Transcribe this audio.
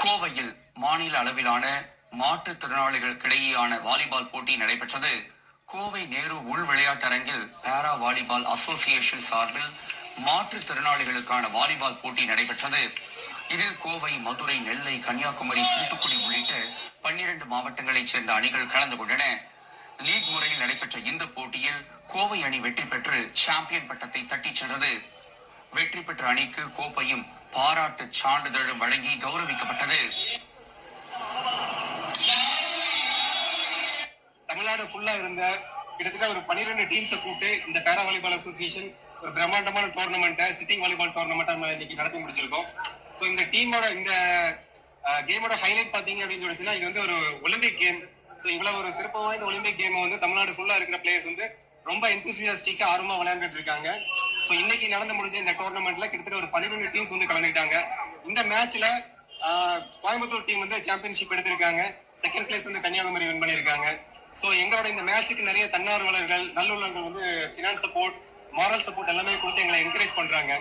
கோவையில் மாநில அளவிலான மாற்றுத்திறனாளிகளுக்கிடையேயான வாலிபால் போட்டி நடைபெற்றது. கோவை நேரு உள் விளையாட்டரங்கில் பாரா வாலிபால் அசோசியேஷன் சார்பில் மாற்றுத்திறனாளிகளுக்கான வாலிபால் போட்டி நடைபெற்றது. இதில் கோவை, மதுரை, நெல்லை, கன்னியாகுமரி, தூத்துக்குடி உள்ளிட்ட 12 மாவட்டங்களைச் சேர்ந்த அணிகள் கலந்து கொண்டன. லீக் முறையில் நடைபெற்ற இந்த போட்டியில் கோவை அணி வெற்றி பெற்று சாம்பியன் பட்டத்தை தட்டிச் சென்றது. வெற்றி பெற்ற அணிக்கு கோப்பையும் பாராட்டு சான்றிதழும் வழங்கி கௌரவிக்கப்பட்டது. தமிழ்நாடு ஃபுல்லா இருந்த கிட்டத்தட்ட ஒரு 12 டீம்ஸை கூப்பிட்டு இந்த பாரா வாலிபால் அசோசியேஷன் ஒரு பிரம்மாண்டமான டோர்னமெண்ட்டை, சிட்டிங் வாலிபால் டோர்னமெண்ட்டை நம்ம இன்னைக்கு நடத்தி முடிச்சிருக்கோம். ஸோ இந்த டீமோட இந்த கேமோட ஹைலைட் பாத்தீங்க அப்படின்னு சொல்லிச்சுன்னா, இது வந்து ஒரு ஒலிம்பிக் கேம். ஸோ இவ்வளவு ஒரு சிறப்பு வாய்ந்த ஒலிம்பிக் கேமை வந்து தமிழ்நாடு ஃபுல்லா இருக்கிற பிளேயர்ஸ் வந்து ரொம்ப எந்தூசியாஸ்டிக்கா ஆர்வமா விளையாண்டுட்டு இருக்காங்க. ஸோ இன்னைக்கு நடந்து முடிஞ்ச இந்த டோர்னமெண்ட்ல கிட்டத்தட்ட ஒரு 12 டீம்ஸ் வந்து கலந்துக்கிட்டாங்க. இந்த மேட்ச்ல கோயம்புத்தூர் டீம் வந்து சாம்பியன்ஷிப் எடுத்திருக்காங்க. செகண்ட் பிளேஸ் வந்து கன்னியாகுமரி வின் பண்ணிருக்காங்க. ஸோ எங்களோட இந்த மேட்சுக்கு நிறைய தன்னார்வலர்கள், நல்லுள்ளங்கள் வந்து பினான்ஸ் சப்போர்ட், மாரல் சப்போர்ட் எல்லாமே கொடுத்து எங்களை என்கரேஜ் பண்றாங்க.